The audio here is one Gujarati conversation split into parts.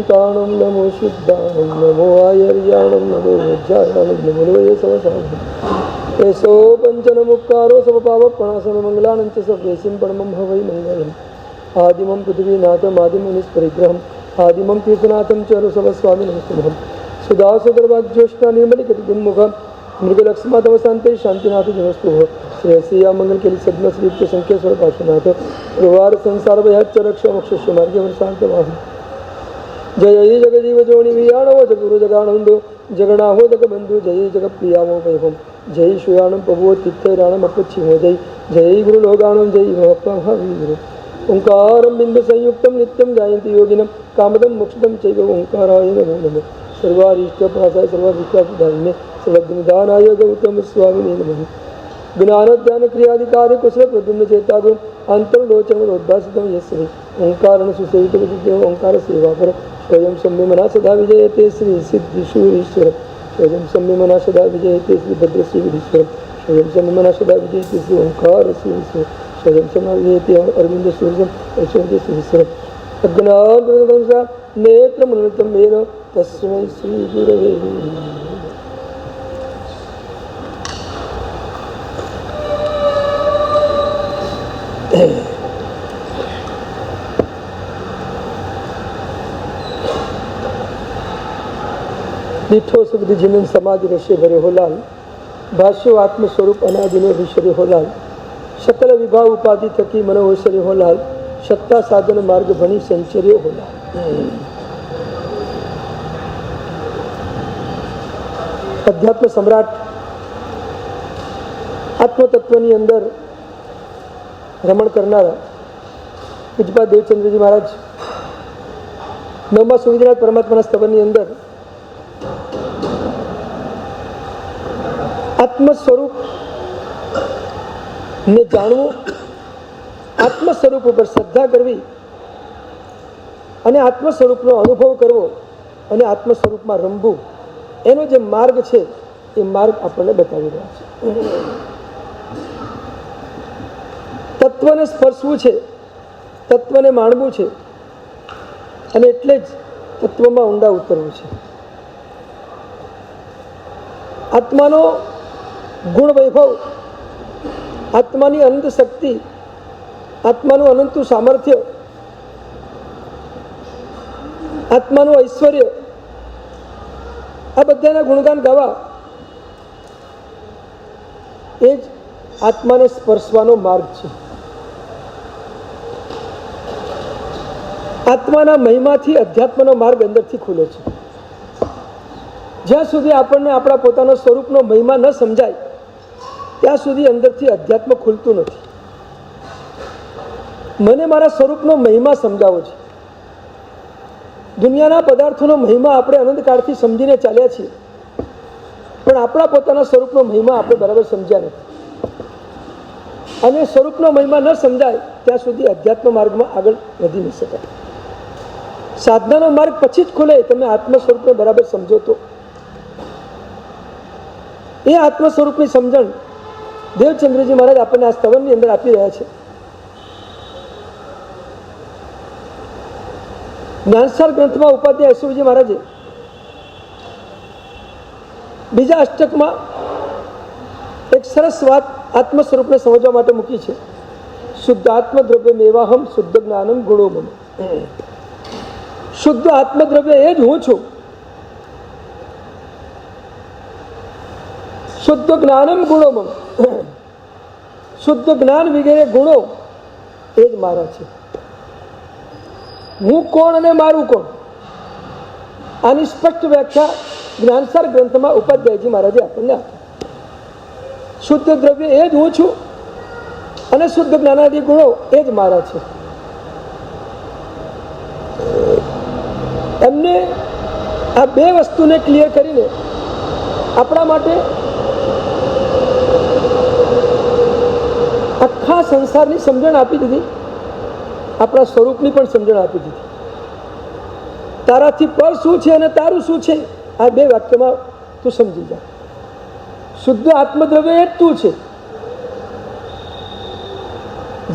शान्ताणं नमो सिद्धाणं नमो आयर्याणं नमो वज्रायाणं नमो वयसवसानं एषो पञ्चनमुक्कारो समपावप्रणाशनमङ्गलानं च सव्यसिं परमं हवै मङ्गलम् आदिमं पृथ्वीनाथम् आदिमुनिस्परिग्रहम् आदिमं तीर्थनाथं च रसवस्वामिनं स्तुमहं सुधासुदर्वाज्योष्णा निर्मलिकटिमुखं मृगलक्ष्माधवशान्ते शान्तिनाथ जवस्तुः श्रेयसिया मंगल के सद्म श्रीयुक्त संख्येश्वर पार्श्वनाथ प्रवार संसार भयाच्च रक्ष मोक्ष मार्ग शांतवाह जय जगजीव जोनि वियाणव जगुरु जगानंदो जगनाहो जगबंधु जय जगप्रियामो वैभव जय श्रीयाणम प्रभु तीर्थराणम अपच्छिमो जय जय गुरु लोगाणम जय महावीर ओंकारं बिंदु संयुक्तं नित्यं जायन्ति योगिनं कामदं मोक्षदं चैव ओंकाराय नमो नमः सर्वारिष्टप्रासाय सर्वाभिष्टाभिधारिणे सर्वज्ञनिधानाय गौतम स्वामिने नमः ज्ञानध्यान क्रियाधिकारी कुशल प्रद्युम्न चेतागो अंतर्लोचनोद्भासितं यस्य ओंकारेण सुसेवितविद्यो ओंकार सेवापर स्वयं संयमना सदा विजयते श्री सिद्धेश्वरेश्वर स्वयं संयमना सदा विजयते श्री भद्रश्रीवीरेश्वर स्वयं संयमना सदा विजयते श्री ओंकार श्रीश्वर स्वयं समा विजयते अरविंद सूर्यम ऐश्वर्यश्रीश्वर अज्ञानप्रदंसा नेत्रमुन्मितं मेन तस्मै श्री गुरवे દીઠો સુખ જીવન સમાધિ રશે ભરે હોલાલ ભાષ્યો આત્મ સ્વરૂપ અનાદિનો વિશ્વરે હોલાલ સકલ વિભાવ ઉપાધિ થકી મનોવૈશ્વર્ય હોલાલ સત્તા સાધન માર્ગ ભણી સંચર્યો હોલાલ અધ્યાત્મ સમ્રાટ આત્મતત્વની અંદર રમણ કરનારા પૂજ્યપાદ દેવચંદ્રજી મહારાજ નવમા સુવિધનાથ પરમાત્માના સ્તવનની અંદર આત્મ સ્વરૂપ ને જાણવું, આત્મ સ્વરૂપ ઉપર શ્રદ્ધા કરવી અને આત્મ સ્વરૂપનો અનુભવ કરવો અને આત્મ સ્વરૂપમાં રમવું, એનો જે માર્ગ છે એ માર્ગ આપણને બતાવી રહ્યા છે. તત્વને સ્પર્શવું છે, તત્વને માણવું છે અને એટલે જ તત્વમાં ઊંડા ઉતરવું છે. આત્માનો ગુણ વૈભવ, આત્માની અનંત શક્તિ, આત્માનું અનંત સામર્થ્ય, આત્માનું ઐશ્વર્ય, આ બધાના ગુણગાન ગાવા એ જ આત્માને સ્પર્શવાનો માર્ગ છે. આત્માના મહિમાથી અધ્યાત્મનો માર્ગ અંદરથી ખુલે છે. જ્યાં સુધી આપણને આપણા પોતાના સ્વરૂપનો મહિમા ન સમજાય ત્યાં સુધી અંદરથી અધ્યાત્મ ખુલતું નથી. મને મારા સ્વરૂપનો મહિમા સમજાવો છે. દુનિયાના પદાર્થોનો મહિમા આપણે અનંતકાળથી સમજીને ચાલ્યા છીએ, પણ આપણા પોતાના સ્વરૂપનો મહિમા આપણે બરાબર સમજ્યા નથી. અને સ્વરૂપનો મહિમા ન સમજાય ત્યાં સુધી અધ્યાત્મ માર્ગમાં આગળ વધી ન શકાય. સાધનાનો માર્ગ પછી જ ખુલે તમે આત્મ સ્વરૂપને બરાબર સમજો તો. એ આત્મ સ્વરૂપની સમજણ દેવચંદ્રજી મહારાજ આપણને આ સ્તવનની અંદર આપી રહ્યા છે. જ્ઞાનસાર ગ્રંથમાં ઉપાધ્યાય ઐશ્વર્યજી મહારાજે બીજા અષ્ટકમાં એક સરસ વાત આત્મ સ્વરૂપને સમજવા માટે મૂકી છે. શુદ્ધ આત્મદ્રવ્ય મેવાહમ શુદ્ધ જ્ઞાનમ ગુણો મમ. શુદ્ધ આત્મદ્રવ્ય એ જ હું છું. શુદ્ધ જ્ઞાનમ ગુણો મમ. શુદ્ધ જ્ઞાન વગેરે ગુણો એ જ મારા છે. હું કોણ અને મારું કોણ, આની સ્પષ્ટ વ્યાખ્યા જ્ઞાનસાર ગ્રંથમાં ઉપાધ્યાયજી મહારાજે આપણને આપી. શુદ્ધ દ્રવ્ય એ જ હું છું અને શુદ્ધ જ્ઞાનાદિ ગુણો એ જ મારા છે. એમને આ બે વસ્તુને ક્લિયર કરીને આપણા માટે આખા સંસારની સમજણ આપી દીધી, આપણા સ્વરૂપની પણ સમજણ આપી દીધી. તારાથી પર શું છે અને તારું શું છે આ બે વાક્યમાં તું સમજી જા. શુદ્ધ આત્મદ્રવ્ય એ જ તું છે.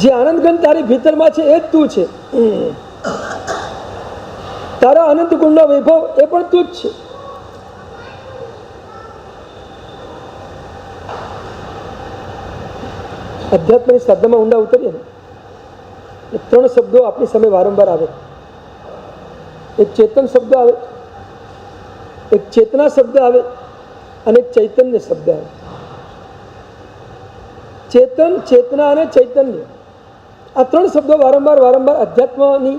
જે આનંદગન તારી ભીતરમાં છે એ જ તું છે. તારા અનંત ગુણનો વૈભવ એ પણ તું જ છે. અધ્યાત્મની સાધનામાં ઊંડા ઉતરીએ ને, ત્રણ શબ્દો આપણી સામે વારંવાર આવે. એક ચેતન શબ્દ આવે, એક ચેતના શબ્દ આવે અને એક ચૈતન્ય શબ્દ આવે. ચેતન, ચેતના અને ચૈતન્ય, આ ત્રણ શબ્દો વારંવાર વારંવાર અધ્યાત્મની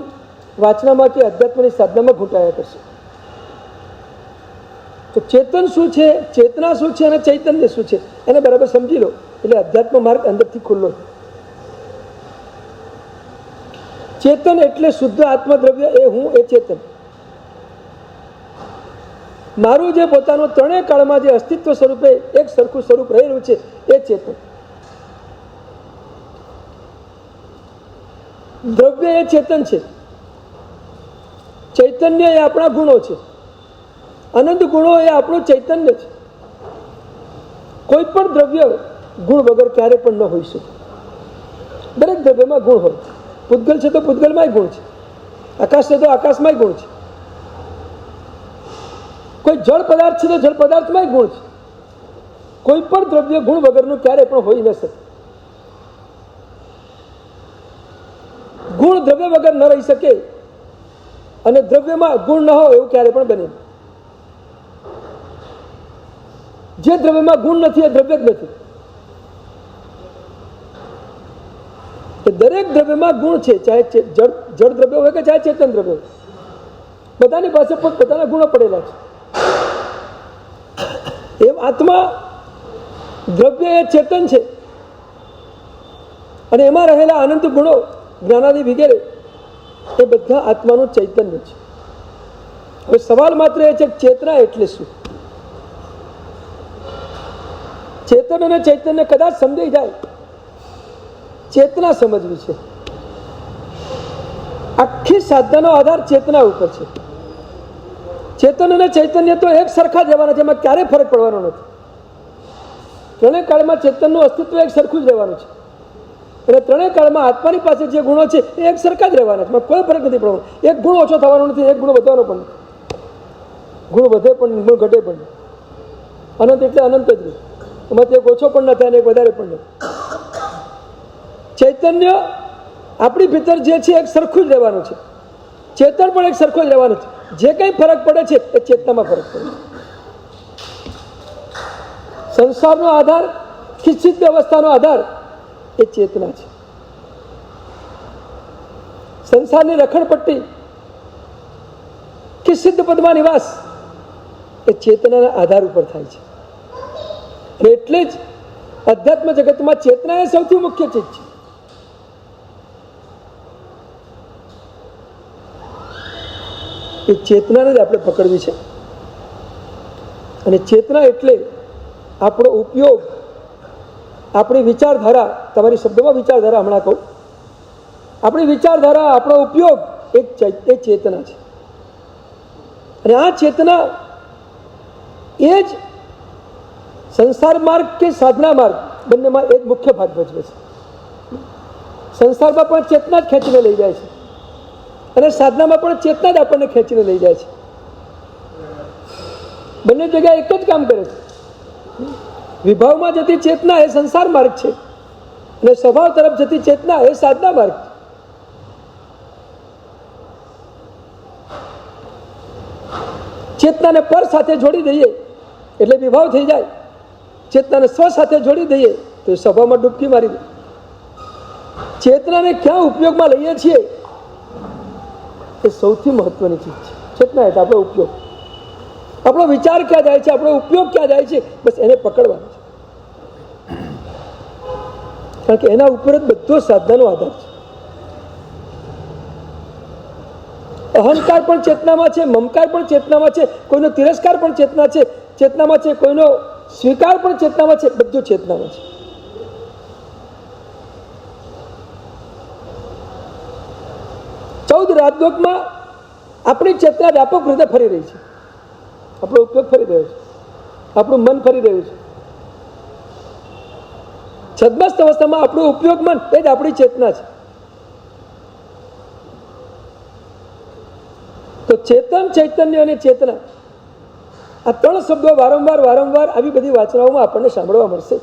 વાચનામાં કે અધ્યાત્મની સાધનામાં ઘૂંટાયા કરશે. તો ચેતન શું છે, ચેતના શું છે અને ચૈતન્ય શું છે એને બરાબર સમજી લો એટલે અધ્યાત્મ માર્ગ અંદરથી ખુલ્લો. ચેતન એટલે શુદ્ધ આત્મદ્રવ્ય, એ હું, એ ચેતન. મારું જે પોતાનું ત્રણેય કાળમાં જે અસ્તિત્વ સ્વરૂપે એક સરખું સ્વરૂપ રહેલું છે એ ચેતન. દ્રવ્ય એ ચેતન છે, ચૈતન્ય એ આપણા ગુણો છે, અનંત ગુણો એ આપણું ચૈતન્ય છે. કોઈ પણ દ્રવ્ય ગુણ વગર ક્યારે પણ ન હોઈ શકે. દરેક દ્રવ્યમાં ગુણ હોય. પૂતગલ છે તો પૂતગલમાંય ગુણ છે, આકાશ છે તો આકાશમાંય ગુણ છે, કોઈ જળ પદાર્થ છે તો જળ પદાર્થમાંય ગુણ છે. કોઈ પણ દ્રવ્ય ગુણ વગરનું ક્યારે પણ હોઈ ન શકે. ગુણ દ્રવ્ય વગર ન રહી શકે અને દ્રવ્યમાં ગુણ ન હોય એવું ક્યારે પણ બને. જે દ્રવ્યમાં ગુણ નથી એ દ્રવ્ય જ નથી. દરેક દ્રવ્યમાં ગુણ છે, ચાહે જળ દ્રવ્ય હોય કે ચાહે ચેતન દ્રવ્ય હોય. બધાની પાસે પોતાના ગુણો પડેલા છે. એમ આત્મા દ્રવ્ય એ ચેતન છે અને એમાં રહેલા અનંત ગુણો જ્ઞાનાદિ વગેરે એ બધા આત્માનું ચૈતન્ય છે. હવે સવાલ માત્ર એ છે ચેતના એટલે શું. ચેતન અને ચૈતન્ય કદાચ સમજાઈ જાય, ચેતના સમજવી છે. આખી સાધનાનો આધાર ચેતના ઉપર છે. ચેતન અને ચૈતન્ય તો એક સરખા જ રહેવાના છે, એમાં ક્યારેય ફરક પડવાનો નથી. ત્રણેય કાળમાં ચેતનનું અસ્તિત્વ એક સરખું જ રહેવાનું છે અને ત્રણેય કાળમાં આત્માની પાસે જે ગુણો છે એ એક સરખા જ રહેવાના છે, એમાં કોઈ ફરક નથી પડવાનો. એક ગુણ ઓછો થવાનો નથી, એક ગુણ વધવાનો પણ નથી. ગુણ વધે પણ ગુણ ઘટે પણ નહીં. અનંત એટલે અનંત જ નહીં, એમાંથી એક ઓછો પણ ન થાય અને એક વધારે પણ નહીં. ચૈતન્ય આપણી ભીતર જે છે એક સરખું જ રહેવાનું છે, ચેતન પણ એક સરખું જ રહેવાનું છે. જે કંઈ ફરક પડે છે એ ચેતનામાં ફરક પડે છે. સંસારનો આધાર, કિંચિત અવસ્થાનો આધાર એ ચેતના છે. સંસારની રખડપટ્ટી, કિંચિત પદમાં નિવાસ એ ચેતનાના આધાર ઉપર થાય છે. એટલે જ અધ્યાત્મ જગતમાં ચેતના એ સૌથી મુખ્ય ચીજ છે. એ ચેતનાને જ આપણે પકડવી છે અને ચેતના એટલે આપણો ઉપયોગ, આપણી વિચારધારા, તમારી શબ્દોમાં વિચારધારા હમણાં કહું, આપણી વિચારધારા, આપણો ઉપયોગ એ ચેતના છે. અને આ ચેતના એ જ સંસાર માર્ગ કે સાધના માર્ગ બંનેમાં એક મુખ્ય ભાગ ભજવે છે. સંસારમાં પણ ચેતના જ ખેંચીને લઈ જાય છે અને સાધનામાં પણ ચેતના જ આપણને ખેંચીને લઈ જાય છે. બંને જગ્યાએ એક જ કામ કરે છે. વિભાવમાં જતી ચેતના એ સંસાર માર્ગ છે અને સ્વભાવ તરફ જતી ચેતના એ સાધના માર્ગ છે. ચેતનાને પર સાથે જોડી દઈએ એટલે વિભાવ થઈ જાય, ચેતનાને સ્વ સાથે જોડી દઈએ તો સ્વભાવમાં ડૂબકી મારી દે. ચેતનાને ક્યાં ઉપયોગમાં લઈએ છીએ એ સૌથી મહત્વની ચીજ છે. ચેતના એટલે આપણો ઉપયોગ, આપણો વિચાર ક્યાં જાય છે, આપણો ઉપયોગ ક્યાં જાય છે, બસ એને પકડવાનો છે. કારણ કે એના ઉપર જ બધો સાધનાનો આધાર છે. અહંકાર પણ ચેતનામાં છે, મમકાર પણ ચેતનામાં છે, કોઈનો તિરસ્કાર પણ ચેતનામાં છે, કોઈનો સ્વીકાર પણ ચેતનામાં છે, બધું ચેતનામાં છે. ચૌદ રાજલોકમાં આપણી ચેતના વ્યાપક રીતે ફરી રહી છે, આપણો ઉપયોગ ફરી રહ્યો છે, આપણું મન ફરી રહ્યું છે. છદ્મસ્ત અવસ્થામાં આપણું ઉપયોગ મન એ જ આપણી ચેતના છે. તો ચેતન, ચૈતન્ય અને ચેતના, આ ત્રણ શબ્દો વારંવાર આવી બધી વાચનાઓમાં આપણને સાંભળવા મળશે.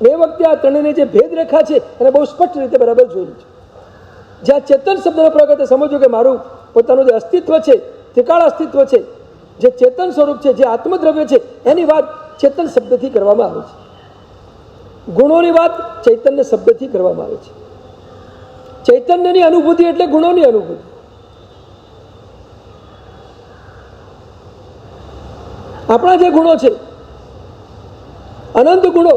એ વખતે આ ત્રણેયની જે ભેદ રેખા છે એને બહુ સ્પષ્ટ રીતે બરાબર જોયેલી છે. જ્યાં ચેતન શબ્દનો પ્રગટ સમજો કે મારું પોતાનું જે અસ્તિત્વ છે, ત્રિકાળ અસ્તિત્વ છે, જે ચેતન સ્વરૂપ છે, જે આત્મદ્રવ્ય છે, એની વાત ચેતન શબ્દથી કરવામાં આવે છે. ગુણોની વાત ચૈતન્ય શબ્દથી કરવામાં આવે છે. ચૈતન્યની અનુભૂતિ એટલે ગુણોની અનુભૂતિ. આપણા જે ગુણો છે, અનંત ગુણો,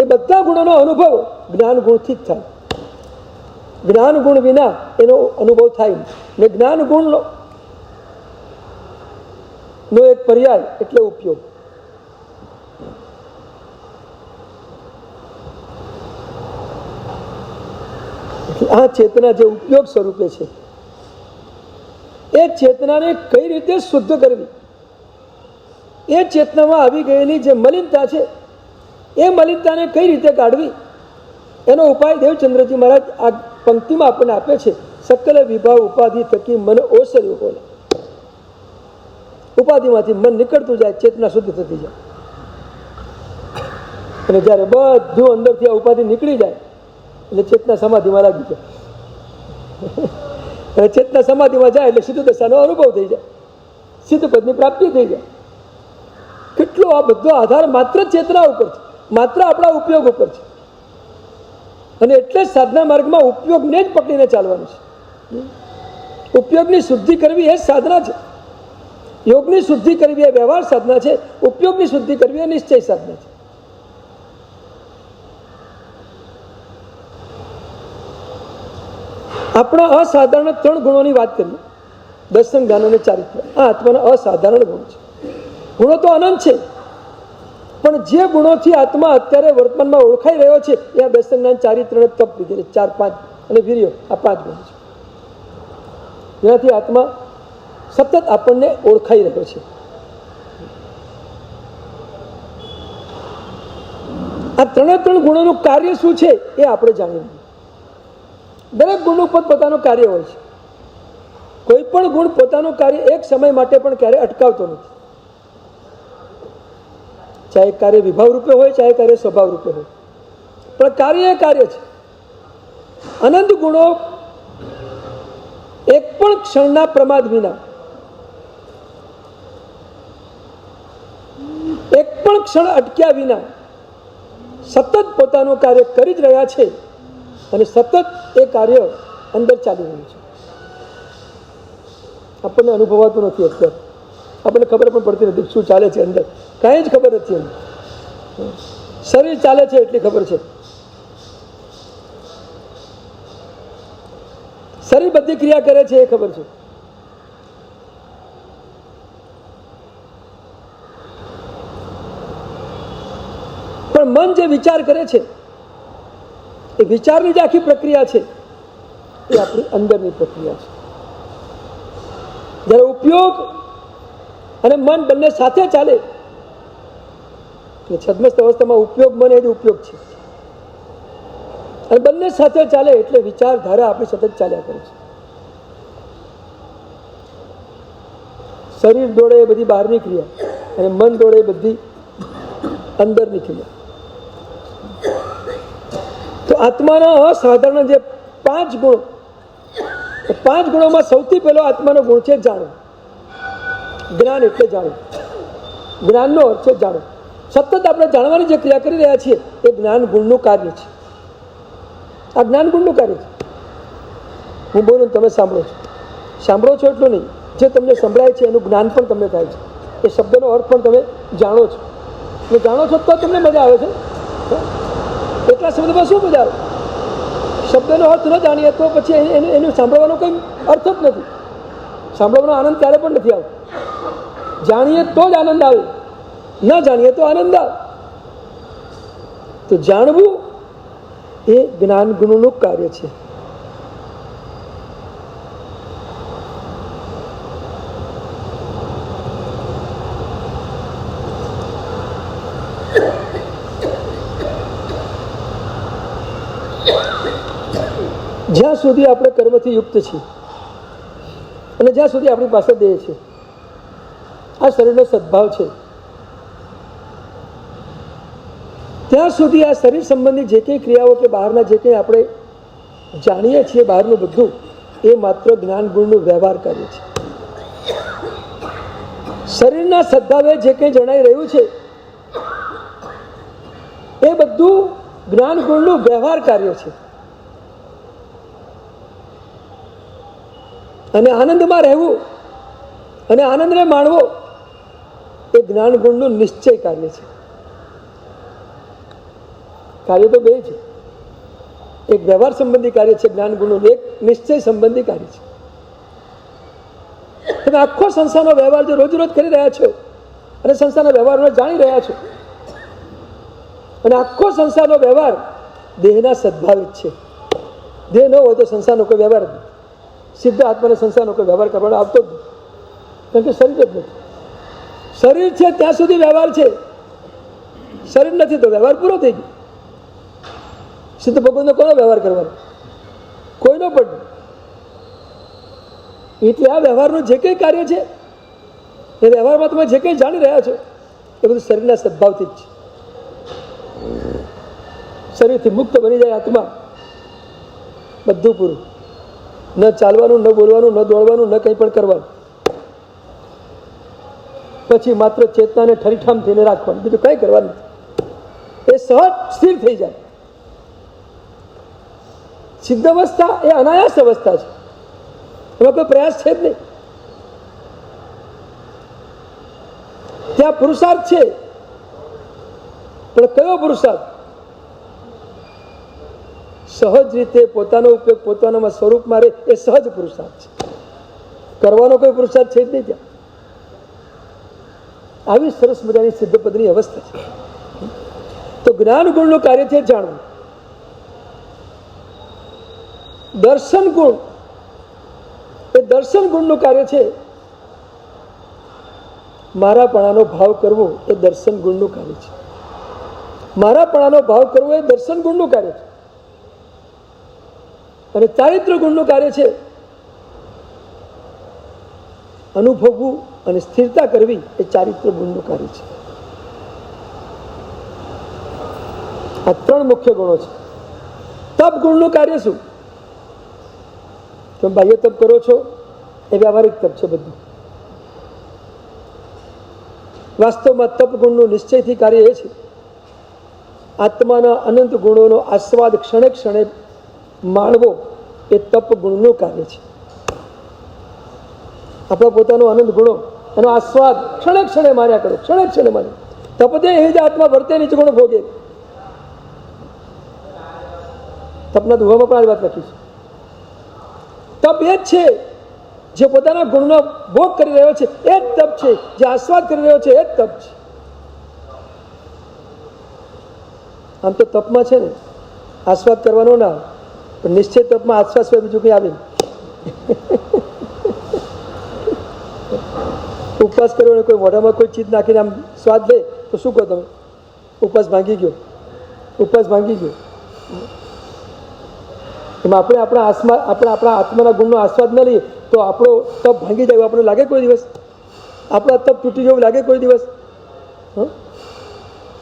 એ બધા ગુણોનો અનુભવ જ્ઞાન ગુણથી જ થાય. જ્ઞાન ગુણ વિના એનો અનુભવ થાય નહીં. ને જ્ઞાન ગુણનો એક પર્યાય એટલે ઉપયોગ. આ ચેતના જે ઉપયોગ સ્વરૂપે છે, એ ચેતનાને કઈ રીતે શુદ્ધ કરવી, એ ચેતનામાં આવી ગયેલી જે મલિનતા છે, એ મલિનતાને કઈ રીતે કાઢવી, એનો ઉપાય દેવચંદ્રજી મહારાજ આ પંક્તિમાં આપણને આપે છે. સકલ વિભાવ ઉપાધિ થકી મન ઓસર્યું બોલે. ઉપાધિમાંથી મન નીકળતું જાય, ચેતના શુદ્ધ થતી જાય. અને જ્યારે બધું અંદરથી આ ઉપાધિ નીકળી જાય એટલે ચેતના સમાધિમાં લાગી જાય. અને ચેતના સમાધિમાં જાય એટલે સિદ્ધ દશાનો અનુભવ થઈ જાય, સિદ્ધ પદની પ્રાપ્તિ થઈ જાય. કેટલો આ બધો આધાર માત્ર ચેતના ઉપર છે, માત્ર આપણા ઉપયોગ ઉપર છે. અને એટલે જ સાધના માર્ગમાં ઉપયોગને જ પકડીને ચાલવાનું છે. ઉપયોગની શુદ્ધિ કરવી એ સાધના છે. યોગની શુદ્ધિ કરવી એ વ્યવહાર સાધના છે. ઉપયોગની શુદ્ધિ કરવી એ નિશ્ચય સાધના છે. આપણા અસાધારણ ત્રણ ગુણોની વાત કરીએ. દર્શન, જ્ઞાન અને ચારિત્ર. આ આત્માના અસાધારણ ગુણ છે. ગુણો તો અનંત છે, પણ જે ગુણોથી આત્મા અત્યારે વર્તમાનમાં ઓળખાઈ રહ્યો છે એ આ દર્શન, જ્ઞાન, ચારિત્ર અને તપ વિગેરે 4, 5 અને વીર્ય, આ 5 ગુણો છે, જેનાથી આત્મા સતત આપણને ઓળખાઈ રહ્યો છે. આ ત્રણ ગુણોનું કાર્ય શું છે એ આપણે જાણીએ. દરેક ગુણનું પોતાનું કાર્ય હોય છે. કોઈ પણ ગુણ પોતાનું કાર્ય એક સમય માટે પણ ક્યારેય અટકાવતો નથી. ચાહે કાર્ય વિભાવ રૂપે હોય, ચાહે કાર્ય સ્વભાવ રૂપે હોય, પણ કાર્ય એ કાર્ય છે. અનંત ગુણો એક પણ ક્ષણના પ્રમાદ વિના, એક પણ ક્ષણ અટક્યા વિના સતત પોતાનું કાર્ય કરી જ રહ્યા છે અને સતત એ કાર્ય અંદર ચાલી રહ્યું છે. આપણને અનુભવાતું નથી. અત્યારે આપણને ખબર પણ પડતી નથી શું ચાલે છે અંદર, કાંઈ જ ખબર નથી. શરીર ચાલે છે એટલી ખબર છે. શરીર બધી ક્રિયા કરે છે એ ખબર છે. પણ મન જે વિચાર કરે છે, એ વિચારની જે આખી પ્રક્રિયા છે એ આપણી અંદરની પ્રક્રિયા છે. જ્યારે ઉપયોગ અને મન બંને સાથે ચાલે, છદ્મસ્ત અવસ્થામાં ઉપયોગ મન એ જ ઉપયોગ છે, અને બંને સાથે ચાલે એટલે વિચારધારા આપણી સતત ચાલ્યા કરે છે. શરીર દોડે એ બધી બહારની ક્રિયા, અને મન દોડે એ બધી અંદરની ક્રિયા. તો આત્માના અસાધારણ જે 5 ગુણ, 5 ગુણોમાં સૌથી પહેલો આત્માનો ગુણ છે જાણવું. જ્ઞાન એટલે જાણવું. જ્ઞાનનો અર્થ છે જાણવું. સતત આપણે જાણવાની જે ક્રિયા કરી રહ્યા છીએ એ જ્ઞાન ગુણનું કાર્ય છે. આ જ્ઞાન ગુણનું કાર્ય છે. હું બોલું તમે સાંભળો છો. સાંભળો છો એટલું નહીં, જે તમને સંભળાય છે એનું જ્ઞાન પણ તમને થાય છે. એ શબ્દનો અર્થ પણ તમે જાણો છો. એટલે જાણો છો તો તમને મજા આવે છે. એટલા શબ્દમાં શું મજા આવે? શબ્દનો અર્થ ન જાણીએ તો પછી એનું સાંભળવાનો કંઈ અર્થ જ નથી. સાંભળવાનો આનંદ ત્યારે પણ નથી આવતો. જાણીએ તો જ આનંદ આવે, ન જાણીએ તો આનંદ આવે. તો જાણવું એ જ્ઞાન ગુણનું કાર્ય છે. જ્યાં સુધી આપણે કર્મથી યુક્ત છીએ અને જ્યાં સુધી આપણી પાસે દેહ છે, આ શરીરનો સદભાવ છે, ત્યાં સુધી આ શરીર સંબંધી જે કંઈ ક્રિયાઓ કે બહારના જે કંઈ આપણે જાણીએ છીએ બહારનું બધું, એ માત્ર જ્ઞાન ગુણનું વ્યવહાર કાર્ય છે. શરીરના સદભાવે જે કંઈ જણાઈ રહ્યું છે એ બધું જ્ઞાન ગુણનું વ્યવહાર કાર્ય છે. અને આનંદમાં રહેવું અને આનંદને માણવો એ જ્ઞાન ગુણનું નિશ્ચય કાર્ય છે. કાર્ય તો બે છે, એક વ્યવહાર સંબંધી કાર્ય છે જ્ઞાન ગુણનું, એક નિશ્ચય સંબંધી કાર્ય છે. તમે આખો સંસારનો વ્યવહાર જો રોજ રોજ કરી રહ્યા છો અને સંસારના વ્યવહારને જાણી રહ્યા છો, અને આખો સંસારનો વ્યવહાર દેહના સદભાવિત છે. દેહ ન હોય તો સંસારનો કોઈ વ્યવહાર જ નથી. સિદ્ધ આત્માને સંસારનો કોઈ વ્યવહાર કરવાનો આવતો જ નથી, કારણ કે શરીર જ નથી. શરીર છે ત્યાં સુધી વ્યવહાર છે, શરીર નથી તો વ્યવહાર પૂરો થઈ ગયો. સિદ્ધ ભગવાનનો કોનો વ્યવહાર કરવાનો? કોઈનો પણ. એટલે આ વ્યવહારનું જે કંઈ કાર્ય છે એ વ્યવહારમાં તમે જે કંઈ જાણી રહ્યા છો એ બધું શરીરના સદભાવથી જ છે. શરીરથી મુક્ત બની જાય આત્મા, બધું પૂરું. ન ચાલવાનું, ન બોલવાનું, ન દોડવાનું, ન કંઈ પણ કરવાનું. પછી માત્ર ચેતનાને ઠરીઠામ થઈને રાખવાનું, બીજું કંઈ કરવાનું નથી. એ સહજ સ્થિર થઈ જાય. સિદ્ધ અવસ્થા એ અનાયાસ અવસ્થા છે, એમાં કોઈ પ્રયાસ છે જ નહીં. ત્યાં પુરુષાર્થ છે, પણ કયો પુરુષાર્થ? સહજ રીતે પોતાનો ઉપયોગ પોતાનામાં સ્વરૂપમાં રહે એ સહજ પુરુષાર્થ છે. કરવાનો કોઈ પુરુષાર્થ છે જ નહીં ત્યાં. આવી સરસ મજાની સિદ્ધપદની અવસ્થા છે. તો જ્ઞાન ગુણનું કાર્ય છે જાણવું. દર્શન ગુણ એ દર્શન ગુણનું કાર્ય છે. મારાપણાનો ભાવ કરવો એ દર્શન ગુણનું કાર્ય છે. મારાપણાનો ભાવ કરવો એ દર્શન ગુણનું કાર્ય છે. અને ચારિત્ર ગુણનું કાર્ય છે અનુભવવું અને સ્થિરતા કરવી એ ચારિત્ર ગુણનું કાર્ય છે. આ ત્રણ મુખ્ય ગુણો છે. તપ ગુણનું કાર્ય શું? તમે બાહ્ય તપ કરો છો એ વ્યવહારિક તપ છે બધું. વાસ્તવમાં તપ ગુણનું નિશ્ચયથી કાર્ય એ છે આત્માના અનંત ગુણોનો આસ્વાદ ક્ષણે ક્ષણે માણવો એ તપ ગુણનું કાર્ય છે. આપણા પોતાનો આનંદ ગુણો એનો આસ્વાદ ક્ષણે ક્ષણે માર્યા કરો, ક્ષણે ક્ષણે માર્યા. તપદે એ જ આત્મા વર્તે નીચ ગુણ ભોગે. તપના દુહામાં પણ આ વાત લખી છે. તપ એ જ છે જે પોતાના ગુણનો ભોગ કરી રહ્યો છે, એ જ તપ છે. જે આસ્વાદ કરી રહ્યો છે એ જ તપ છે. આમ તો તપમાં છે ને આસ્વાદ કરવાનો ના, પણ નિશ્ચય તપમાં આસ્વાદ સિવાય બીજું કંઈ આવે. ઉપવાસ કર્યો ને કોઈ મોઢામાં કોઈ ચીજ નાખીને આમ સ્વાદ લે તો શું કહો તમે? ઉપવાસ ભાંગી ગયો, ઉપવાસ ભાંગી ગયો. એમાં આપણે આપણા આત્માના ગુણનો આસ્વાદ ન લઈએ તો આપણો તપ ભાંગી જાય આપણને લાગે કોઈ દિવસ? આપણા તપ તૂટી જવું લાગે કોઈ દિવસ?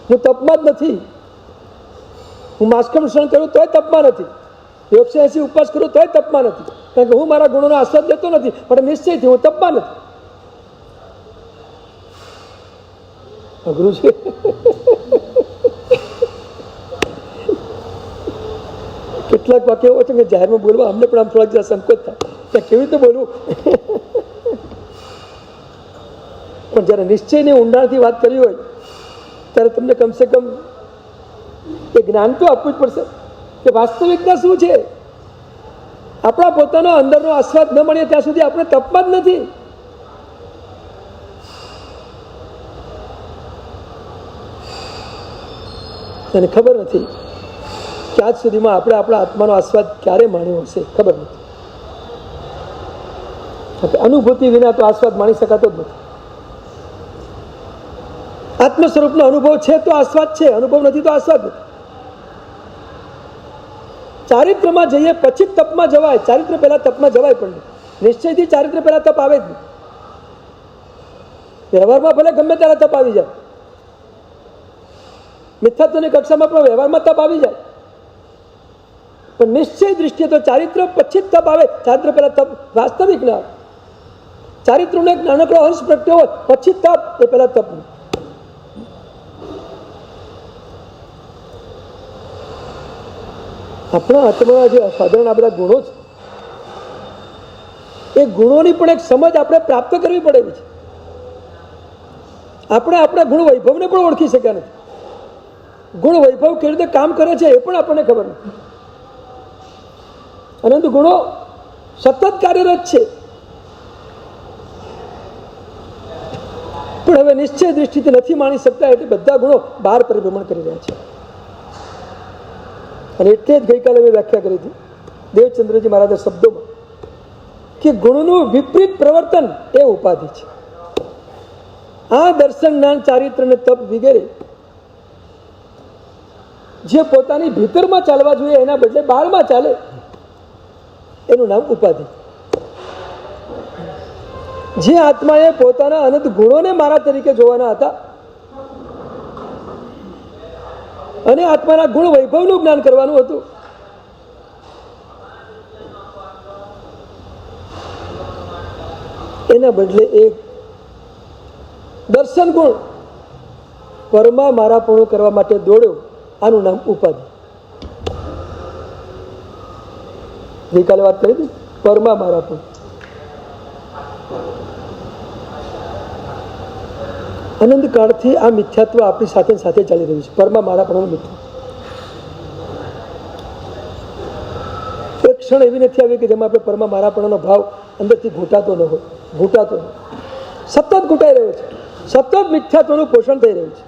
હું તપમાં જ નથી. હું માસ્કમસણ કરું તોય તપમાં નથી. 180 ઉપવાસ કરું તોય તપમાં નથી, કારણ કે હું મારા ગુણોનો આસ્વાદ લેતો નથી, પણ નિશ્ચયથી હું તપમાં નથી. અઘરું છે. કેટલાક વાક્યો એવો છે કે જાહેરમાં બોલવા અમને પણ આમ થોડાક જરા સંકોચ થાય, ત્યાં કેવી રીતે બોલવું. પણ જ્યારે નિશ્ચયની ઊંડાણથી વાત કરી હોય ત્યારે તમને કમસે કમ એ જ્ઞાન તો આપવું જ પડશે કે વાસ્તવિકતા શું છે. આપણા પોતાનો અંદરનો આસ્વાદ ન મળે ત્યાં સુધી આપણે તપમાં જ નથી. એને ખબર નથી કે આજ સુધીમાં આપણે આપણા આત્માનો આસ્વાદ ક્યારે માણ્યો હશે, ખબર નથી. અનુભૂતિ વિના તો આસ્વાદ માણી શકાતો જ નથી. આત્મ સ્વરૂપનો અનુભવ છે તો આસ્વાદ છે, અનુભવ નથી તો આસ્વાદ નથી. ચારિત્રમાં જઈએ પછી તપમાં જવાય. ચારિત્ર પહેલા તપમાં જવાય પણ નહીં. નિશ્ચયથી ચારિત્ર પહેલા તપ આવે જ નહીં. વ્યવહારમાં ભલે ગમે ત્યારે તપ આવી જાય, મિથ્યાત્વની કક્ષામાં પણ વ્યવહારમાં તપ આવી જાય, પણ નિશ્ચય દૃષ્ટિએ તો ચારિત્ર પછી જ તપ આવે. ચારિત્ર પહેલા તપ વાસ્તવિક ના આવે. ચારિત્રનો એક નાનકડો અંશ પ્રગટ્યો હોય પછી તપ, એ પહેલા તપ નહીં. આપણા હાથમાં જે સાધારણ આ બધા ગુણો છે, એ ગુણોની પણ એક સમજ આપણે પ્રાપ્ત કરવી પડેલી છે. આપણે આપણા ગુણ વૈભવને પણ ઓળખી શક્યા નથી. ગુણ વૈભવ કેવી રીતે કામ કરે છે એ પણ આપણને ખબર નથી. અનંત ગુણો સતત કાર્યરત છે, પણ હવે નિશ્ચય દૃષ્ટિથી નથી માણી શકતા, એટલે બધા ગુણો બહાર પરિભ્રમણ કરી રહ્યા છે. અને એટલે જ ગઈકાલે મેં વ્યાખ્યા કરી હતી દેવચંદ્રજી મહારાજના શબ્દોમાં કે ગુણનું વિપરીત પ્રવર્તન એ ઉપાધિ છે. આ દર્શન, જ્ઞાન, ચારિત્ર અને તપ વગેરે જે પોતાની ભીતરમાં ચાલવા જોઈએ એના બદલે બહારમાં ચાલે, એનું નામ ઉપાધિ. જે આત્માએ પોતાના અનંત ગુણોને મારા તરીકે જોવાના હતા અને આત્માના ગુણ વૈભવનું જ્ઞાન કરવાનું હતું, એના બદલે એક દર્શન ગુણ પરમા મારાપણું કરવા માટે દોડ્યો. આનું નામ ઉપાધિ. ગઈકાલે વાત કરી હતી પરમા મારાપણું. અનંત કાળથી આ મિથ્યાત્વ આપણી સાથે સાથે ચાલી રહ્યું છે. પરમા મારાપણું મિથ્યા. એક ક્ષણ એવી નથી આવી કે જેમાં આપણે પરમા મારાપણનો ભાવ અંદરથી ઘૂંટાતો ન હોય. ઘૂંટાતો ન, સતત ઘૂંટાઈ રહ્યો છે. સતત મિથ્યાત્વનું પોષણ થઈ રહ્યું છે.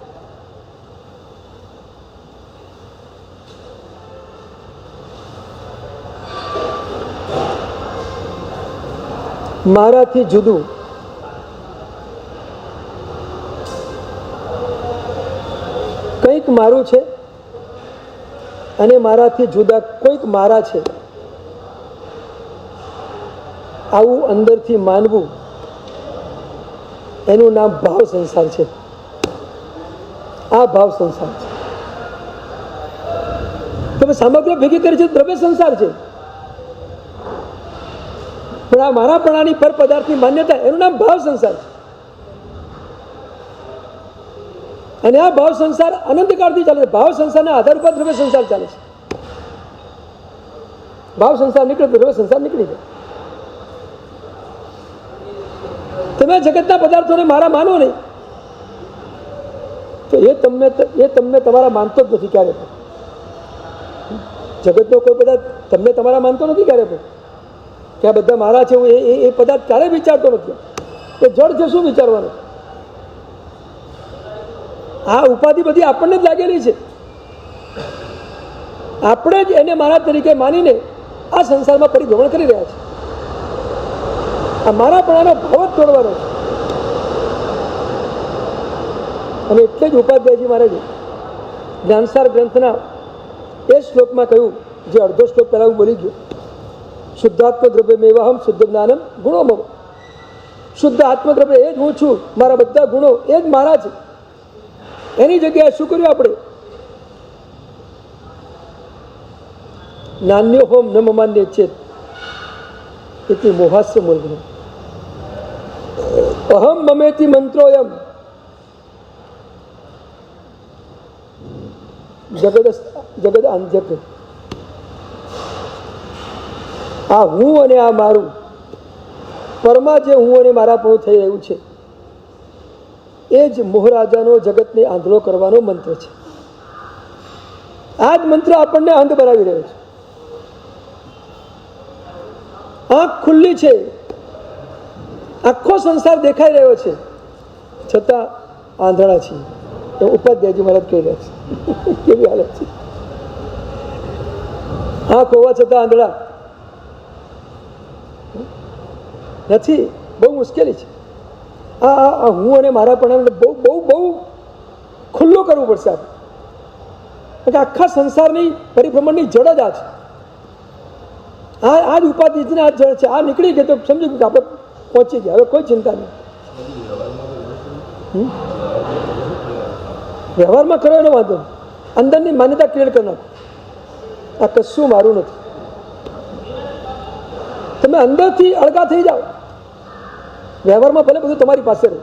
મારાથી જુદું કંઈક મારું છે અને મારાથી જુદા કોઈક મારા છે, આવું અંદરથી માનવું, એનું નામ ભાવ સંસાર છે. આ ભાવ સંસાર છે. તમે સામગ્રી ભેગી કરી છે, દ્રવ્ય સંસાર છે, પણ આ મારાપણાની પર પદાર્થની માન્યતા, એનું નામ ભાવ સંસાર છે. અને આ ભાવ સંસાર અનંતકાળથી ચાલે છે. ભાવ સંસારના આધાર ઉપર દ્રવ્ય સંસાર ચાલે છે. ભાવ સંસાર નીકળે તો દ્રવ્ય સંસાર નીકળી જાય. તમે જગતના પદાર્થોને મારા માનો નહીં તો એ તમને તમારા માનતો જ નથી ક્યારે પણ. જગતનો કોઈ પદાર્થ તમને તમારા માનતો નથી ક્યારે પણ, કે આ બધા મારા છે એ પદાર્થ ક્યારે વિચારતો નથી. એ જડ છે, શું વિચારવાનું? આ ઉપાધિ બધી આપણને જ લાગેલી છે. આપણે જ એને મારા તરીકે માનીને આ સંસારમાં પરિભ્રમણ કરી રહ્યા છે. આ મારાપણાનો ભાવ જ તોડવાનો છે. અને એટલે જ ઉપાધ્યાયજી મહારાજે જ્ઞાનસાર ગ્રંથના એ શ્લોકમાં કહ્યું, જે અડધો શ્લોક પહેલા હું બોલી ગયો, શુદ્ધાત્મ દ્રવ્ય મેવાહમ શુદ્ધ જ્ઞાનમ ગુણો મમ. શુદ્ધ આત્મદ્રવ્ય એ જ હું છું, મારા બધા ગુણો એ જ મારા છે. એની જગ્યાએ શું કર્યું આપણે? નાન્યો હોમ ન મમાન્ય ચેત એટલે મોહાસ્ય મૂળ. અહમ મમેતિ મંત્રોયમ જગદ અંધ્યક. આ હું અને આ મારું, પરમાં જે હું અને મારાપણું થઈ રહ્યું છે, એ જ મોહરાજાનો જગતને આંધળો કરવાનો મંત્ર છે. આ જ મંત્ર આપણને અંધ બનાવી રહ્યો છે. આંખ ખુલ્લી છે, આખો સંસાર દેખાઈ રહ્યો છે, છતાં આંધળા છીએ. એ ઉપાધ્યાયજી મહારાજ કહી રહ્યા છે. કેવી હાલત છે! આંખ હોવા છતાં આંધળા નથી. બહુ મુશ્કેલી છે. આ હું અને મારા પણ બહુ બહુ બહુ ખુલ્લો કરવું પડશે આપણે. આખા સંસારની પરિભ્રમણની જડ જ આ છે. આ જ ઉપાધિને આ જળ છે, આ નીકળી ગઈ તો સમજી ગયું કે આપણે પહોંચી ગયા, હવે કોઈ ચિંતા નહીં. વ્યવહારમાં કરો એનો વાંધો નહીં, અંદરની માન્યતા ક્લિયર કરી નાખો, આ કશું મારું નથી. તમે અંદરથી અળગા થઈ જાઓ, વ્યવહારમાં ભલે બધું તમારી પાસે રહે.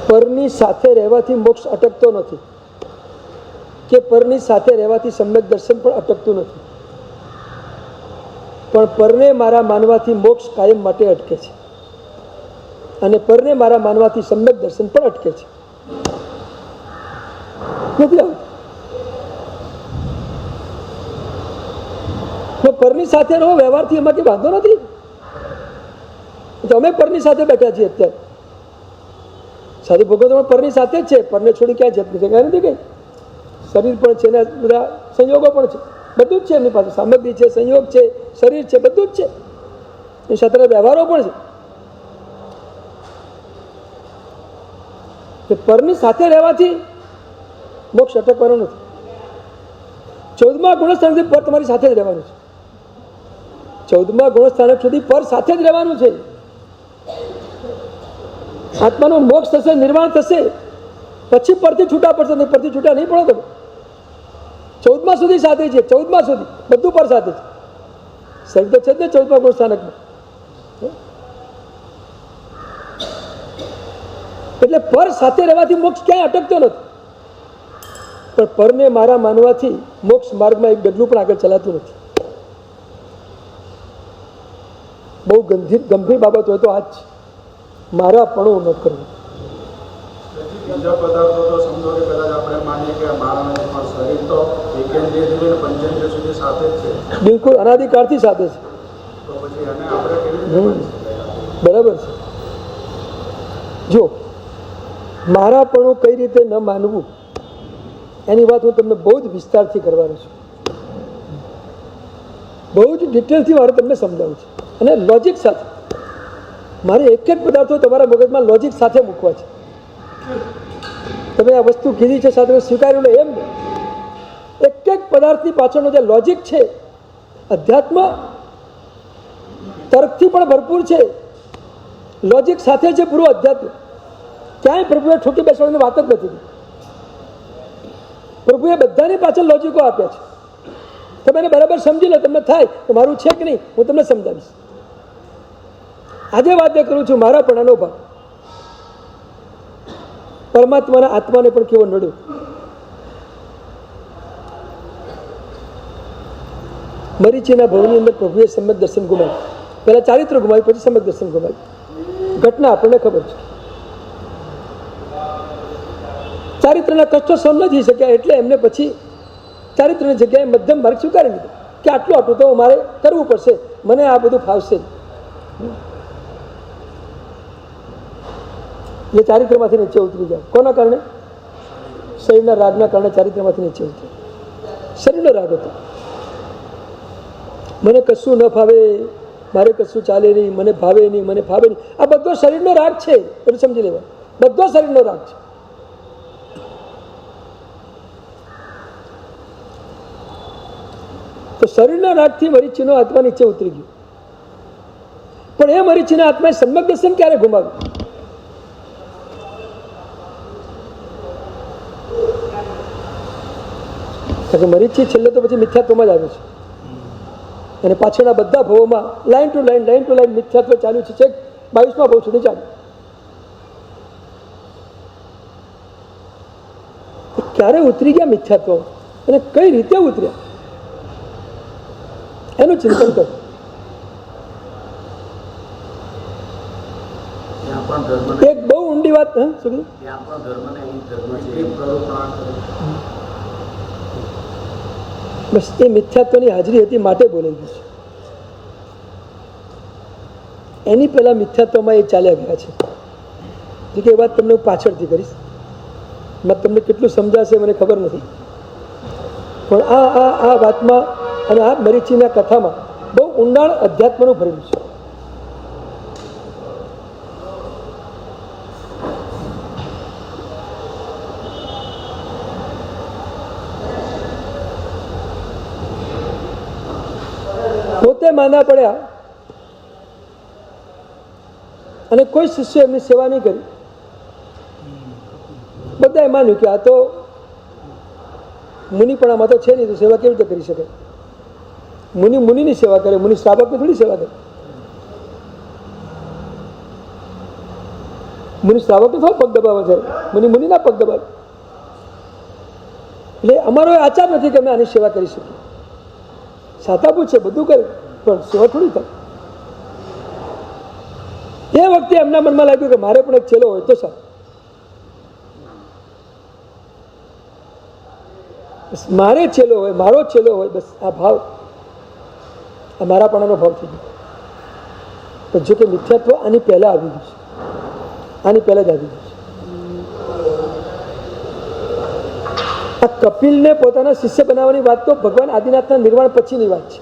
પરની સાથે રહેવાથી મોક્ષ અટકતો નથી કે પરની સાથે રહેવાથી સમ્યક દર્શન પણ અટકતું નથી, પણ પરને મારા માનવાથી મોક્ષ કાયમ માટે અટકે છે અને પરને મારા માનવાથી સમ્યક દર્શન પણ અટકે છે. નથી આવતું. પરની સાથે રહો, વ્યવહારથી એમાં કઈ વાંધો નથી. અમે પરની સાથે બેઠા છીએ અત્યારે, સારી ભગવત પરની સાથે જ છે, પરને છોડી ક્યાં જગ્યા નથી કઈ. શરીર પણ છે ને બધા સંયોગો પણ છે, બધું જ છે એમની પાસે, સામગ્રી છે, સંયોગ છે, શરીર છે, બધું જ છે. એની સાથે વ્યવહારો પણ છે. પરની સાથે રહેવાથી મોક્ષ અટકવાનો નથી. 14મા ગુણસ્થાનથી પર તમારી સાથે જ રહેવાનું છે. 14મા ગુણસ્થાન સુધી પર સાથે જ રહેવાનું છે. આત્માનો મોક્ષ થશે, નિર્વાણ થશે, પછી પરથી છૂટા પડશે નહીં. પરથી છૂટા નહીં પડો તમે. 14મા સુધી સાથે છે, 14મા સુધી બધું પર સાથે છે. શરીર તો છે જ ને 14મા ગુણસ્થાનકમાં. એટલે પર સાથે રહેવાથી મોક્ષ ક્યાંય અટકતો નથી, પણ પરને મારા માનવાથી મોક્ષ માર્ગમાં એક ડગલું પણ આગળ ચલાતું નથી. બહુ ગંભીર બાબત હોય તો આ જ છે, મારા પણ ન કરવું. બીજા પદાર્થો તો સમજો કે કદાચ આપણે માનીએ કે મારા શરીર તો એકેન્દ્રિયથી લઈને પંચેન્દ્રિય સુધી સાથે જ છે, બિલકુલ અનાદિકાળથી સાથે છે. તો પછી એને આપણે કેવી રીતે માની શકાય? બરાબર છે. જો મારાપણું કઈ રીતે ન માનવું એની વાત હું તમને બહુ જ વિસ્તારથી કરવાનો છું, બહુ જ ડિટેલથી મારે તમને સમજાવું છે અને લોજિક સાથે. મારે એક એક પદાર્થો તમારા મગજમાં લોજિક સાથે મૂકવા છે. તમે આ વસ્તુ કીધી છે સાથે સ્વીકાર્યું ને એમ નહીં, એક એક પદાર્થની પાછળનો જે લોજિક છે, અધ્યાત્મ તર્કથી પણ ભરપૂર છે, લોજિક સાથે છે પૂરું અધ્યાત્મ. ક્યાંય પ્રભુએ ઠોકી બેસવાની વાત જ નથી. પ્રભુએ બધાની પાછળ લોજિકો આપ્યા છે. તમે એને બરાબર સમજી લો, તમને થાય તો મારું છે કે નહીં હું તમને સમજાવીશ. આજે વાત કરું છું મારા પણ આનો ભાગ પરમાત્માના આત્માને પણ કેવો નડ્યો. મરીચીના ભવની અંદર પ્રભુએ સમ્યક દર્શન ગુમાવ્યું. પહેલા ચારિત્ર ગુમાવ્યું, પછી સમ્યક દર્શન ગુમાવ્યું. ઘટના આપણને ખબર છે. ચારિત્રના કષ્ટો સહન ન થઈ શક્યા એટલે એમને પછી ચારિત્રની જગ્યાએ મધ્યમ માર્ગ સ્વીકારી લીધો કે આટલું આટલું તો મારે કરવું પડશે, મને આ બધું ફાવશે. એ ચારિત્રમાંથી નીચે ઉતરી ગયા. કોના કારણે? શરીરના રાગના કારણે ચારિત્રમાંથી નીચે ઉતરી. શરીરનો રાગ હતો. મને કશું ન ફાવે, મારે કશું ચાલે નહીં, મને ભાવે નહીં, મને ફાવે નહીં. આ બધો શરીરનો રાગ છે, એટલું સમજી લેવા. બધો શરીરનો રાગ છે. તો શરીરના રાગથી મરીચીનો આત્મા નીચે ઉતરી ગયો. પણ એ મરીચીના આત્માએ સમ્યક દર્શન ક્યારે ગુમાવ્યું? મરીચી છેલ્લે તો પછી મિથ્યાત્વમાં જ આવે છે અને પાછળના બધા ભવોમાં લાઈન ટુ લાઈન મિથ્યાત્વ ચાલ્યું છે. છેક 22મા ભવ સુધી ચાલ્યું. ક્યારે ઉતરી ગયા મિથ્યાત્વ અને કઈ રીતે ઉતર્યા એનું ચિંતન કરો. એક બહુ ઊંડી વાત. બસ એ મિથ્યાત્વની હાજરી હતી માટે બોલાઈ ગયું છે. એની પહેલા મિથ્યાત્વમાં એ ચાલ્યા ગયા છે. જે કે એ વાત તમને હું પાછળથી કરીશ. તમને કેટલું સમજાશે મને ખબર નથી, પણ આ વાતમાં અને આ મરીચીના કથામાં બહુ ઊંડાણ અધ્યાત્મનું ભરેલું છે. પોતે માંદા પડ્યા અને કોઈ શિષ્ય એમની સેવા નહીં કરી. બધાએ માન્યું કે આ તો મુનિપણામાં તો છે નહીં, તો સેવા કેવી રીતે કરી શકે? મુનિની સેવા કરે, મુનિ શ્રાવકની થોડી સેવા કરે. મુનિ શ્રાવકને થોડો પગ દબાવે છે, મુનિના પગ દબાવે. એટલે અમારો આચાર નથી કે અમે આની સેવા કરી શકીએ. સાતાપૂત છે, બધું કરે, પણ સેવા થોડી થાય. એ વખતે એમના મનમાં લાગ્યું કે મારે પણ એક ચેલો હોય તો સારું. મારે ચેલો હોય, મારો ચેલો હોય, બસ આ ભાવ, આ મારાપણાનો ભાવ થઈ ગયો. પણ જો કે મિથ્યાત્વ આની પહેલા આવી ગયું છે, આની પહેલા જ આવી ગયું છે. આ કપિલને પોતાના શિષ્ય બનાવવાની વાત તો ભગવાન આદિનાથના નિર્વાણ પછીની વાત છે.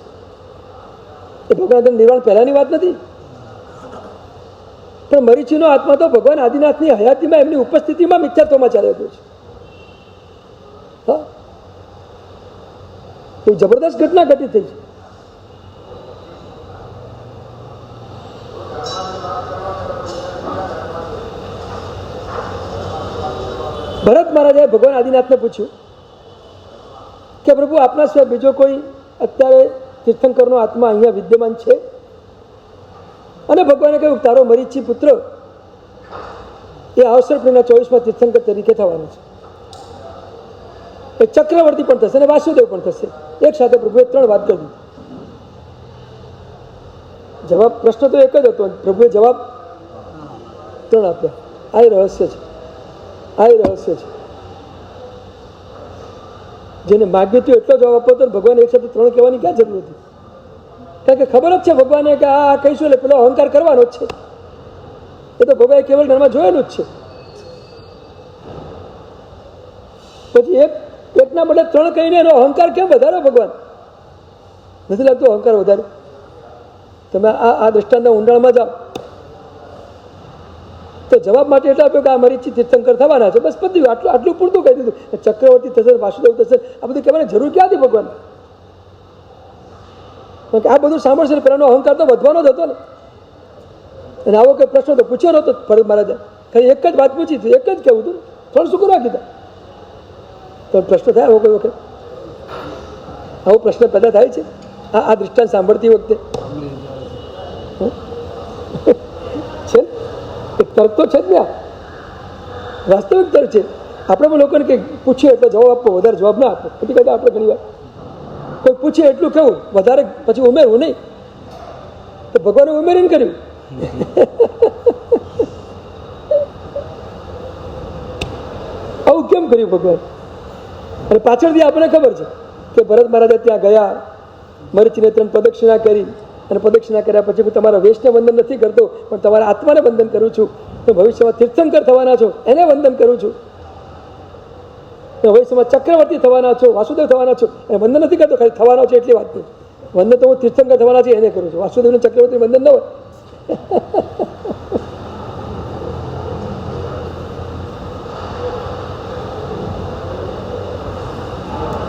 એ ભગવાન નિર્વાણ પહેલાની વાત નથી. પણ મરીચીનો આત્મા તો ભગવાન આદિનાથની હયાતીમાં એમની ઉપસ્થિતિમાં મિથ્યાત્વમાં ચાલ્યો ગયો છે. હા, એ જબરદસ્ત ઘટના ઘટિત થઈ છે. ભરત મહારાજાએ ભગવાન આદિનાથને પૂછ્યું કે પ્રભુ, આપના સિવાય બીજો કોઈ અત્યારે તીર્થંકરનો આત્મા અહીંયા વિદ્યમાન છે? અને ભગવાને કહ્યું, તારો મરીચી પુત્ર એ અવસરપુરના 24માં તીર્થંકર તરીકે થવાનો છે. એક ચક્રવર્તી પણ થશે અને વાસુદેવ પણ થશે. એક સાથે પ્રભુએ 3 વાત કરી. જવાબ, પ્રશ્ન તો એક જ હતો, પ્રભુએ જવાબ 3 આપ્યા. આ રહસ્ય છે, આ રહસ્ય છે. જેને માગ્યું હતું એટલો જવાબ આપવો હતો, ભગવાન એક સાથે 3 કહેવાની ક્યાં જરૂર હતી? કારણ કે ખબર જ છે ભગવાને કે આ કહીશું એટલે પેલો અહંકાર કરવાનો જ છે. એ તો ભગવાને કેવળ ઘરમાં જોયેલું જ છે. પછી એકના બદલે 3 કહીને એનો અહંકાર કેમ વધારો? ભગવાન નથી લાગતું અહંકાર વધારે? તમે આ દ્રષ્ટાંતના ઊંડાણમાં જાઓ તો જવાબ માટે એટલા આપ્યો કે આ મરીચી તીર્થંકર થવાના છે, બસ પતી ગયું. આટલું પૂરતું કહી દીધું. ચક્રવર્તી થશે, વાસુદેવ થશે, આ બધું કહેવાની જરૂર ક્યાં હતી ભગવાન? કારણ કે આ બધું સાંભળશે ને પેલાનો અહંકાર તો વધવાનો જ હતો ને. અને આવો કંઈ પ્રશ્ન તો પૂછ્યો નહોતો ભરત મહારાજે. ખાલી એક જ વાત પૂછી હતી, એક જ કહેવું હતું, થોડું શું કરવા કીધા? તો પ્રશ્ન થાય આવો કોઈ વખત? આવો પ્રશ્ન પેદા થાય છે આ દૃષ્ટાંત સાંભળતી વખતે? છે એક તર્ક તો છે જ ને, વાસ્તવિક તર્ક છે. આપણે પણ લોકોને કંઈક પૂછીએ એટલે જવાબ આપવો, વધારે જવાબ ના આપવો. નથી કહેતા આપણે ઘણી વાર કોઈ પૂછે એટલું કેવું, વધારે પછી ઉમેરવું નહીં. તો ભગવાને ઉમેરીને કર્યું. આવું કેમ કર્યું ભગવાન? અને પાછળથી આપણને ખબર છે કે ભરત મહારાજે ત્યાં ગયા, મરીચીને 3 પ્રદક્ષિણા કરી, અને પ્રદક્ષિણા કર્યા પછી હું તમારા વેશને વંદન નથી કરતો, પણ તમારા આત્માને વંદન કરું છું. તો ભવિષ્યમાં તીર્થંકર થવાના છો, એને વંદન કરું છું. ભવિષ્યમાં ચક્રવર્તી થવાના છો, વાસુદેવ થવાના છો, એને વંદન નથી કરતો, ખાલી થવાનો છે એટલી વાત નહીં. વંદન તો હું તીર્થંકર થવાના છે એને કરું છું. વાસુદેવનું ચક્રવર્તી વંદન ન હોય.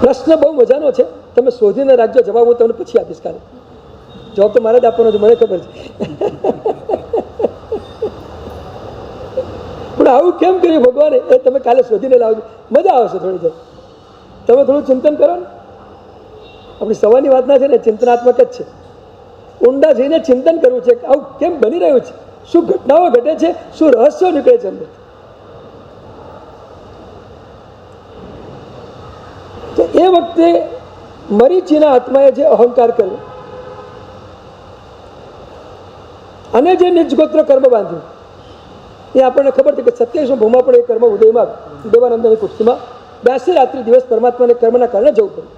પ્રશ્ન બહુ મજાનો છે, તમે શોધીને રાખજો. જવાબ હું તમને પછી આપીશ. કાલે જવાબ તો મારે જ આપવાનો છે, મને ખબર છે. પણ આવું કેમ કર્યું ભગવાને એ તમે કાલે શોધીને લાવજો, મજા આવશે થોડી દેર. તમે થોડું ચિંતન કરો ને. આપણી સવારની વાતના છે ને ચિંતનાત્મક જ છે. ઊંડા જઈને ચિંતન કરવું છે કે આવું કેમ બની રહ્યું છે, શું ઘટનાઓ ઘટે છે, શું રહસ્યો નીકળે છે અંદર. તો એ વખતે મરીચીના આત્માએ જે અહંકાર કર્યો અને જે નિજગોત્ર કર્મ બાંધ્યું, એ આપણને ખબર છે કે 27મા ભૂમાં પણ એ કર્મ ઉદયમાં દેવાનંદની કુક્ષીમાં 82 રાત્રિ દિવસ પરમાત્માને કર્મના કારણે જવું પડ્યું.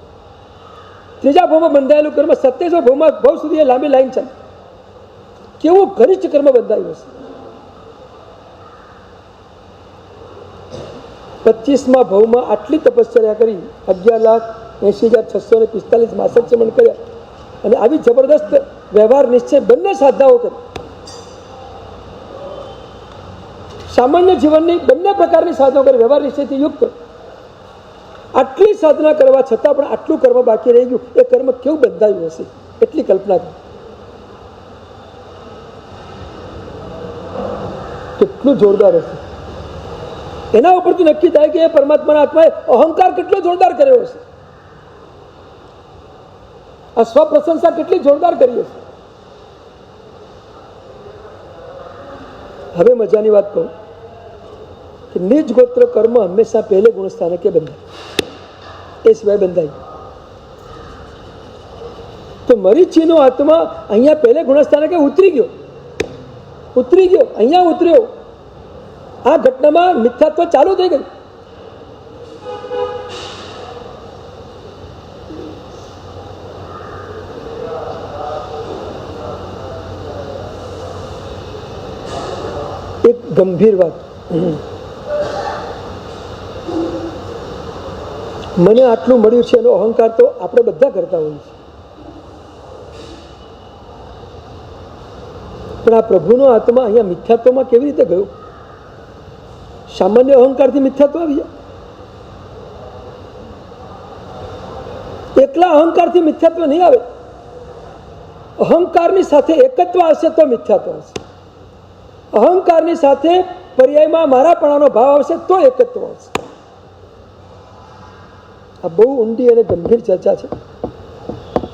3જા ભૂમાં બંધાયેલું કર્મ 27મા ભૂમાં ભવ સુધી એ લાંબી લાઈન ચાલે. કેવું ઘનિષ્ઠ કર્મ બંધાયું હશે. 25મા ભવમાં આટલી તપશ્ચર્યા કરી, 11,80,645 માસક ચમન કર્યા, અને આવી જબરદસ્ત વ્યવહાર નિશ્ચય બંને સાધનાઓ કરી. સામાન્ય જીવનની બંને પ્રકારની સાધના કરી, વ્યવહાર નિશ્ચયથી યુક્ત. આટલી સાધના કરવા છતાં પણ આટલું કર્મ બાકી રહી ગયું. એ કર્મ કેવું બંધાયું હશે? એટલી કલ્પના કરો. કેટલું જોરદાર હશે. એના ઉપરથી નક્કી થાય કે એ પરમાત્માના આત્માએ અહંકાર કેટલો જોરદાર કર્યો હશે, આ સ્વપ્રશંસા કેટલી જોરદાર કરી હશે. હવે મજાની વાત કહું કે નિજ ગોત્ર કર્મ હંમેશા પહેલે ગુણસ્થાનકે બંધાય, એ સિવાય બંધાય. તો મરીચીનો આત્મા અહીંયા પહેલે ગુણસ્થાનકે ઉતરી ગયો, અહીંયા ઉતર્યો. આ ઘટનામાં મિથ્યાત્વ ચાલુ થઈ ગયું. એક ગંભીર વાત, મને આટલું મળ્યું છે એનો અહંકાર તો આપણે બધા કરતા હોઈએ છીએ, પણ આ પ્રભુનો આત્મા અહીંયા મિથ્યાત્વમાં કેવી રીતે ગયો? સામાન્ય અહંકારથી મિથ્યાત્વ આવી જાય. એકલા અહંકારથી મિથ્યાત્વ નહીં આવે. અહંકારની સાથે એકત્વ હશે તો મિથ્યાત્વ હશે. અહંકારની સાથે પર્યાયમાં મારાપણાનો ભાવ આવશે તો એકત્વ આવશે. આ બહુ ઊંડી અને ગંભીર ચર્ચા છે.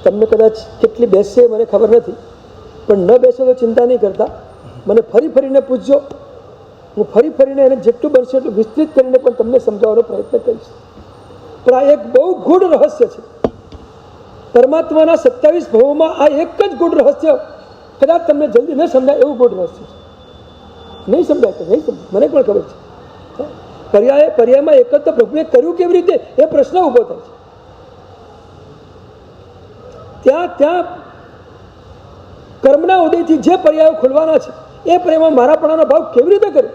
તમને કદાચ કેટલી બેસશે મને ખબર નથી, પણ ન બેસો તો ચિંતા નહીં કરતા. મને ફરીને પૂછજો, હું ફરીને એને જેટલું બનશે એટલું વિસ્તૃત કરીને પણ તમને સમજાવવાનો પ્રયત્ન કરીશ. પણ આ એક બહુ ગૂઢ રહસ્ય છે. પરમાત્માના 27 ભાવોમાં આ એક જ ગૂઢ રહસ્ય કદાચ તમને જલ્દી ન સમજાય એવું ગૂઢ રહસ્ય છે. નહીં સમજાય તો નહીં સમજાય, મને પણ ખબર છે. પર્યાયમાં એક જ પ્રભુએ કર્યું કેવી રીતે એ પ્રશ્ન ઉભો થાય છે. ત્યાં કર્મના ઉદયથી જે પર્યાયો ખુલવાના છે એ પર્યાયમાં મારાપણાનો ભાવ કેવી રીતે કર્યો,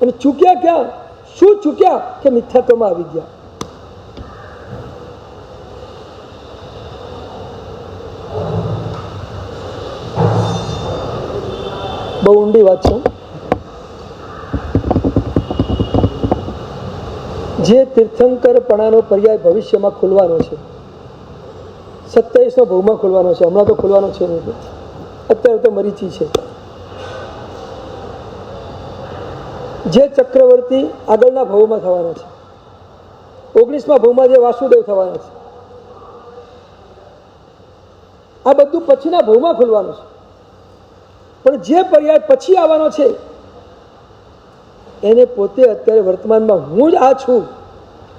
અને ચૂક્યા ક્યાં, શું ચૂક્યા કે મિથ્યાત્વમાં આવી ગયા. બહુ ઊંડી વાત છે. જે તીર્થંકરપણાનો પર્યાય ભવિષ્યમાં ખુલવાનો છે, 27મા ભાવમાં ખુલવાનો છે. હમણાં તો ખુલવાનો છે નહીં, અત્યારે તો મરીચી છે. જે ચક્રવર્તી આગળના ભાવમાં થવાના છે, 19મા ભાવમાં જે વાસુદેવ થવાના છે, આ બધું પછીના ભાવમાં ખુલવાનું છે. પણ જે પર્યાય પછી આવવાનો છે એને પોતે અત્યારે વર્તમાનમાં હું જ આ છું,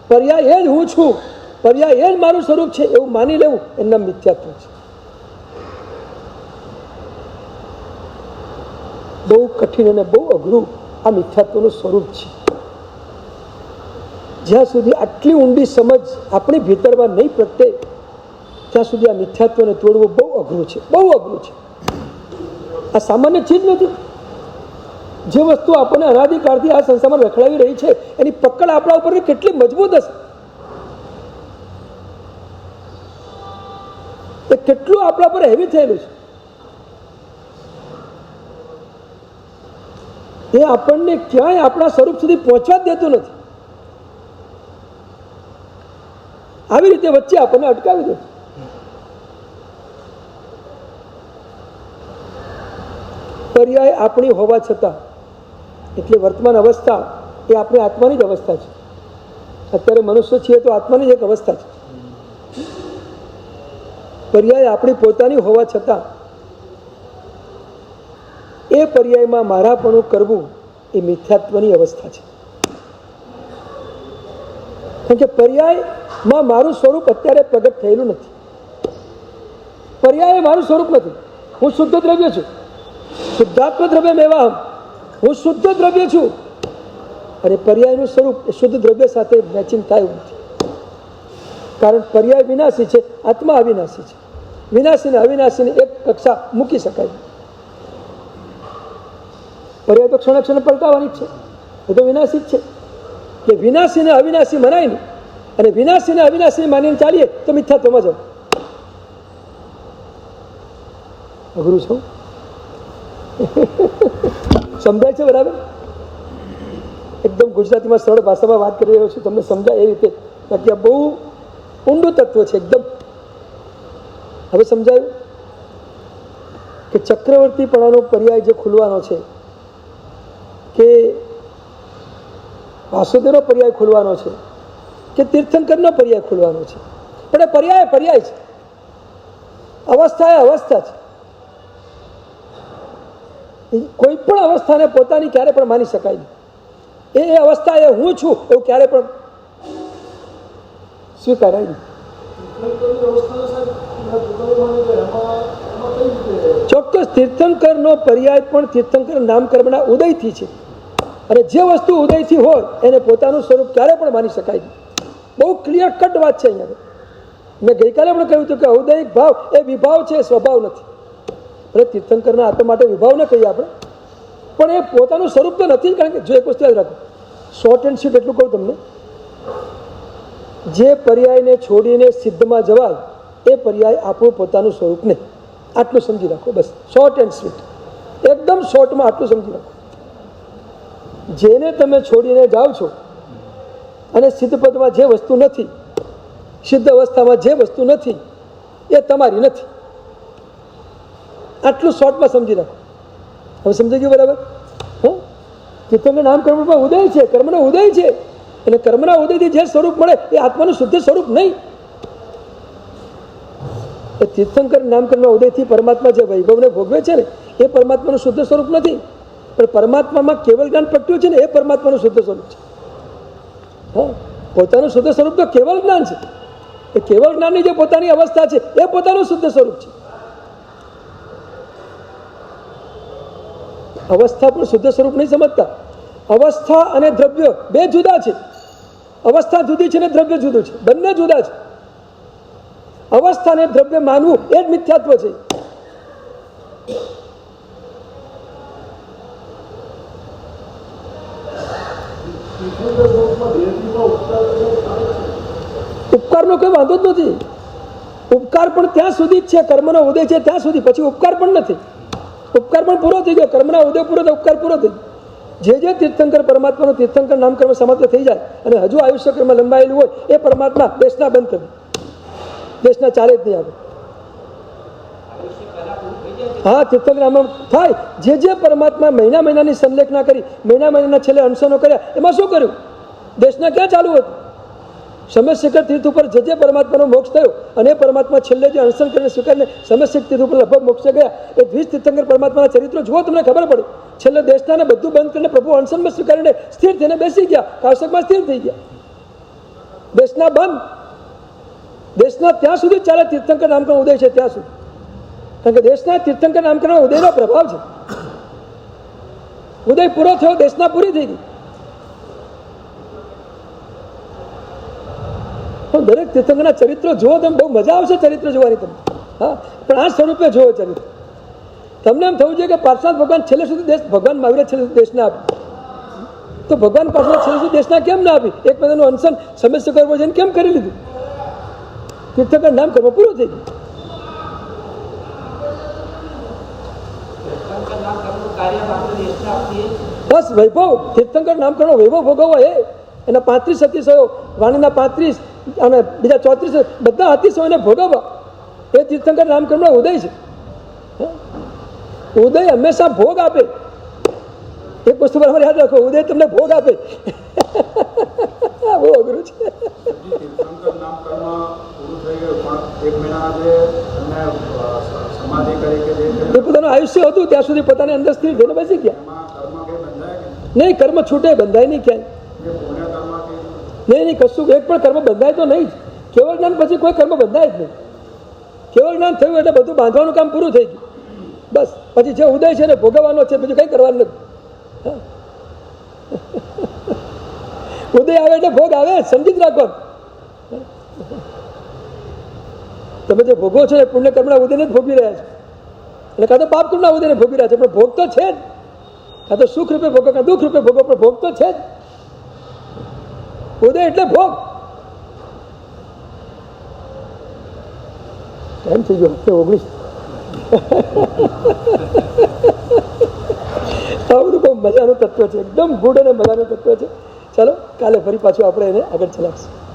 પર્યાય એ જ હું છું, પર્યાય એ જ મારું સ્વરૂપ છે એવું માની લેવું એમના મિથ્યાત્વ છે. બહુ કઠિન અને બહુ અઘરું આ મિથ્યાત્વનું સ્વરૂપ છે. જ્યાં સુધી આટલી ઊંડી સમજ આપણી ભીતરમાં નહીં પ્રગટે ત્યાં સુધી આ મિથ્યાત્વને તોડવું બહુ અઘરું છે, બહુ અઘરું છે. આ સામાન્ય ચીજ નથી. જે વસ્તુ આપણને અનાદિકાળથી આ સંસારમાં રખડાવી રહી છે એની પકડ આપણા ઉપર કેટલી મજબૂત હશે, એ કેટલું આપણા પર હેવી થયેલું છે, એ આપણને ક્યાંય આપણા સ્વરૂપ સુધી પહોંચવા જ દેતું નથી. આવી રીતે વચ્ચે આપણને અટકાવી દે. પર્યાય આપણી હોવા છતાં, એટલે વર્તમાન અવસ્થા એ આપણી આત્માની જ અવસ્થા છે. અત્યારે મનુષ્ય છીએ તો આત્માની જ એક અવસ્થા છે. પર્યાય આપણી પોતાની હોવા છતાં એ પર્યાયમાં મારાપણું કરવું એ મિથ્યાત્વની અવસ્થા છે. કારણ કે પર્યાયમાં મારું સ્વરૂપ અત્યારે પ્રગટ થયેલું નથી. પર્યાય મારું સ્વરૂપ નથી. હું શુદ્ધ દ્રવ્ય છું, શુદ્ધાત્મ દ્રવ્ય મેવા, હું શુદ્ધ દ્રવ્ય છું. અને પર્યાયનું સ્વરૂપ એ શુદ્ધ દ્રવ્ય સાથે મેચિંગ થાય એવું નથી. કારણ પર્યાય વિનાશી છે, આત્મા અવિનાશી છે. વિનાશી ને અવિનાશીને એક કક્ષા મૂકી શકાય. પર્યાય તો ક્ષણે ક્ષણે પલટાવાની જ છે, એ તો વિનાશી જ છે. કે વિનાશી ને અવિનાશી મનાય નહીં, અને વિનાશી ને અવિનાશી માનીને ચાલીએ તો મિથ્યાત્વમાં જાઓ. અઘરું છું. સમજાય છે બરાબર? એકદમ ગુજરાતીમાં સરળ ભાષામાં વાત કરી રહ્યો છું, તમને સમજાય એ રીતે. બાકી આ બહુ ઊંડું તત્વ છે એકદમ. હવે સમજાયું કે ચક્રવર્તીપણાનો પર્યાય જે ખુલવાનો છે, કે વાસુદેવનો પર્યાય ખુલવાનો છે, કે તીર્થંકરનો પર્યાય ખુલવાનો છે, પણ એ પર્યાય છે, અવસ્થા એ અવસ્થા છે. કોઈ પણ અવસ્થાને પોતાની ક્યારે પણ માની શકાય નહીં. એ અવસ્થા એ હું છું એવું ક્યારે પણ સ્વીકારાય નહીં. ચોક્કસ તીર્થંકરનો પર્યાય પણ તીર્થંકર નામકર્મના ઉદયથી છે, અને જે વસ્તુ ઉદયથી હોય એને પોતાનું સ્વરૂપ ક્યારે પણ માની શકાય નહીં. બહુ ક્લિયર કટ વાત છે અહીંયા. મેં ગઈકાલે પણ કહ્યું હતું કે ઔદયિક ભાવ એ વિભાવ છે, સ્વભાવ નથી. એટલે તીર્થંકરના આત્મા માટે વિભાવ ન કહીએ આપણે, પણ એ પોતાનું સ્વરૂપ તો નથી. કારણ કે જો એક વસ્તુ યાદ રાખો, શોર્ટ એન્ડ સ્વીટ એટલું કહું તમને, જે પર્યાયને છોડીને સિદ્ધમાં જવાય એ પર્યાય આપણું પોતાનું સ્વરૂપ નહીં. આટલું સમજી રાખો, બસ. શોર્ટ એન્ડ સ્વીટ, એકદમ શોર્ટમાં આટલું સમજી રાખો. જેને તમે છોડીને જાઓ છો અને સિદ્ધ પદમાં જે વસ્તુ નથી, સિદ્ધ અવસ્થામાં જે વસ્તુ નથી, એ તમારી નથી. આટલું શોર્ટમાં સમજી રાખો. હવે સમજી ગયું બરાબર? હા, તીર્થંકર નામ કર્મમાં ઉદય છે, કર્મનો ઉદય છે, અને કર્મના ઉદયથી જે સ્વરૂપ મળે એ આત્માનું શુદ્ધ સ્વરૂપ નહીં. એ તીર્થંકર નામકર્મના ઉદયથી પરમાત્મા જે વૈભવને ભોગવે છે ને એ પરમાત્માનું શુદ્ધ સ્વરૂપ નથી, પણ પરમાત્મામાં કેવલ જ્ઞાન પ્રગટ્યું છે ને એ પરમાત્માનું શુદ્ધ સ્વરૂપ છે. હા, પોતાનું શુદ્ધ સ્વરૂપ તો કેવલ જ્ઞાન છે. એ કેવલ જ્ઞાનની જે પોતાની અવસ્થા છે એ પોતાનું શુદ્ધ સ્વરૂપ છે. અવસ્થા પણ શુદ્ધ સ્વરૂપ નહીં સમજતા. અવસ્થા અને દ્રવ્ય બે જુદા છે. અવસ્થા જુદી છે ને દ્રવ્ય જુદું છે, બંને જુદા છે. અવસ્થા અને દ્રવ્ય માનવું એ જ મિથ્યાત્વ છે. ઉપકારનો કોઈ વાંધો જ નથી. ઉપકાર પણ ત્યાં સુધી જ છે, કર્મનો ઉદય છે ત્યાં સુધી, પછી ઉપકાર પણ નથી. ઉપકાર પણ પૂરો થઈ ગયો, કર્મના ઉદય પૂરો થાય, ઉપકાર પૂરો થઈ ગયો. જે તીર્થંકર પરમાત્માનું તીર્થંકર નામકર્મ સમાપ્ત થઈ જાય અને હજુ આયુષ્ય કર્મ લંબાયેલું હોય એ પરમાત્મા દેશના બંધ કરી, દેશના ચાલે જ નહીં આવે. હા, તીર્થંકર નામ થાય. જે પરમાત્મા મહિનાની સંલેખના કરી, મહિનાના છેલ્લે અનશનો કર્યા, એમાં શું કર્યું? દેશના ક્યાં ચાલુ હતું? સમયશેખર તીર્થ ઉપર જે પરમાત્માનો મોક્ષ થયો અને એ પરમાત્મા છેલ્લે જે અનશન કરીને સ્વીકારીને સમયશેખર તીર્થ ઉપર લગભગ મોક્ષે ગયા, એ દ્વિજ તીર્થંકર પરમાત્માના ચરિત્રો જુઓ, તમને ખબર પડે. છેલ્લે દેશનાને બધું બંધ કરીને પ્રભુ અનશનમાં સ્વીકારીને સ્થિર થઈને બેસી ગયા, કાશકમાં સ્થિર થઈ ગયા. દેશના બંધ, દેશના ત્યાં સુધી ચાલે તીર્થંકર નામકર્મ ઉદય છે ત્યાં સુધી. કારણ કે દેશના તીર્થંકર નામકર્મ ઉદયનો પ્રભાવ છે. ઉદય પૂરો થયો, દેશના પૂરી થઈ ગઈ. દરેક તીર્થંકરના ચરિત્રો જુઓ, તમે બહુ મજા આવશે ચરિત્ર જોવાની તમને. હા, પણ આ સ્વરૂપે જુઓ ચરિત્ર. તમને એમ થવું જોઈએ કે પાર્શ્વનાથ ભગવાન છેલ્લે સુધી ભગવાન મહાવીરે છેલ્લે સુધી દેશના આપી, તો ભગવાન પાર્શ્વનાથ છેલ્લે સુધી દેશના કેમ ના આપી? એક મહિનાનું અનશન સમસ્યા કરવો છે કેમ કરી લીધું? તીર્થંકર નામ કર્મ પૂરું થઈ ગયું. બસ વૈભવ, તીર્થંકર નામકર્મનો વૈભવ ભોગવવો એના 35 અતિશયો, વાણીના 35 અને બીજા 34 બધા અતિશયોને ભોગવવા એ તીર્થંકર નામકર્મનો ઉદય છે. ઉદય હંમેશા ભોગ આપે. એક વસ્તુ બરાબર યાદ રાખો, ઉદય તમને ભોગ આપે. બહુ અઘરું છે. તીર્થંકર નામકર્મ પૂરું થઈ ગયું, પણ એક મહિના જે સમાધિ કરી કે જે પોતાનું આયુષ્ય હતું ત્યાં સુધી પોતાની અંદર સ્થિર થઈને બેસી ગયા. નહીં, કર્મ છૂટે, બંધાય નહીં ક્યાંય. નહીં, કશું એક પણ કર્મ બંધાય તો નહીં જ. કેવળ જ્ઞાન પછી કોઈ કર્મ બંધાય જ નહીં. કેવળ જ્ઞાન થયું એટલે બધું બાંધવાનું કામ પૂરું થઈ ગયું. બસ પછી જે ઉદય છે ને ભોગવવાનો છે, બીજું કંઈ કરવાનું નથી. ઉદય આવે એટલે ભોગ આવે, સમજી જ રાખવાનું. તમે જે ભોગવો છો એ પુણ્ય કર્મના ઉદયને જ ભોગવી રહ્યા છો, એટલે કાં તો પાપ કર્મના ઉદયને ભોગવી રહ્યા છે, પણ ભોગ તો છે જ. કાં તો સુખ રૂપે ભોગો, કાં દુઃખ રૂપે ભોગો, પણ ભોગ તો છે જ. ઉદય એટલે ભોગ. ટાઈમ થઈ ગયો, 19. આ બધું બહુ મજાનું તત્વ છે, એકદમ ગુડ અને મજાનું તત્વ છે. ચાલો કાલે ફરી પાછું આપણે એને આગળ ચલાવીશું.